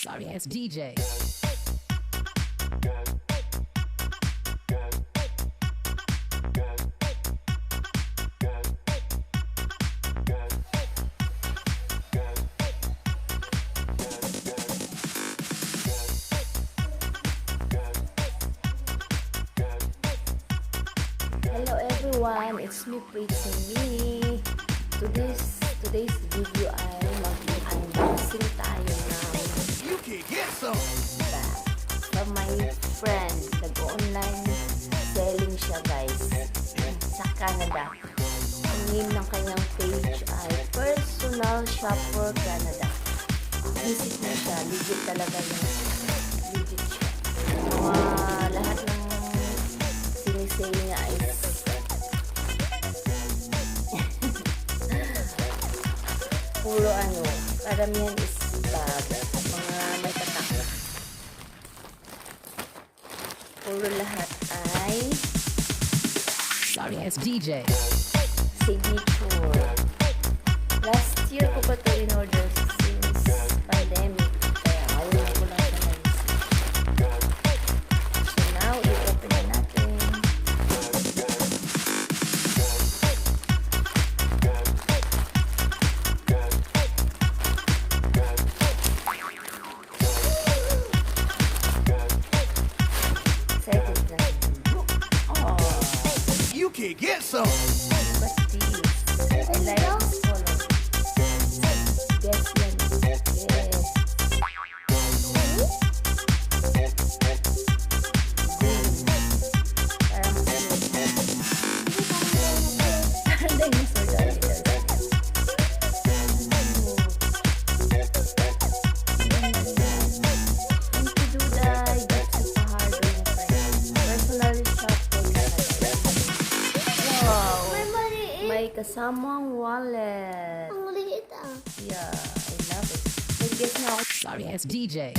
Sorry, it's DJ. Hello everyone, it's me prettyme20. Today's video ay mag-unboxing tayo ng bag from my friend. Nag-online selling siya guys sa Canada. Ang name ng kanyang page ay Personal Shopper Canada. Visit mo siya, legit talaga yun. Legit siya. Lahat ng sinisale niya ay puro karamihan is bag at mga may tatak. Puro lahat ay Sorry, it's DJ. signature. Last year ko pa ito in-order since pandemic. Kaya ayaw ko lang siya na-receive. So now, i-open na natin. Excited na. Oh, You can get some. what's this? I like this color. Yes, yan. Yes. Parang parang dinosaur dahil. Thank you, Duday. That's super hard on your friend. Personal shopper Canada. Wow. May kasamang wallet. Ang liit ah. Yeah, I love it. May guess na ako. Sorry, it's DJ.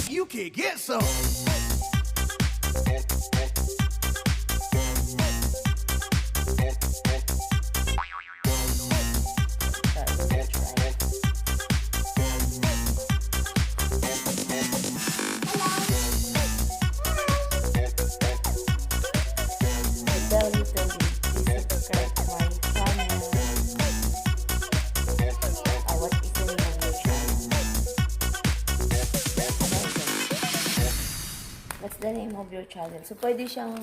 You can get some. What's the name of your channel? So, pwede siyang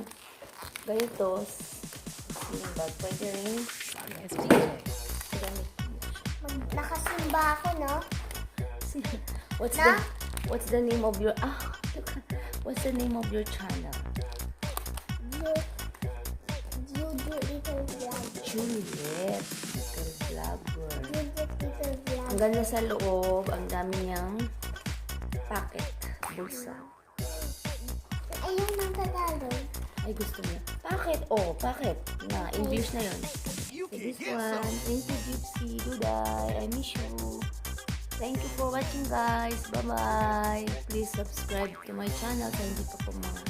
ganito, sling bag. Pwede rin Sorry, it's DJ. gamit. Nakasimba ako, no? What's the name of your what's the name of your channel? Judo Little Vlog. Juliet, little vlogger. Judo Little Vlog. Ang ganda sa loob, ang dami niyang packet, bulsa. Ayun ang Tagalog. Ay, gusto niya. Packet, packet. Na, English na yun. You So can this get one, some. thank you Gypsy, Duday, I miss you. Thank you for watching guys, bye bye. Please subscribe to my channel kung hindi pa po mga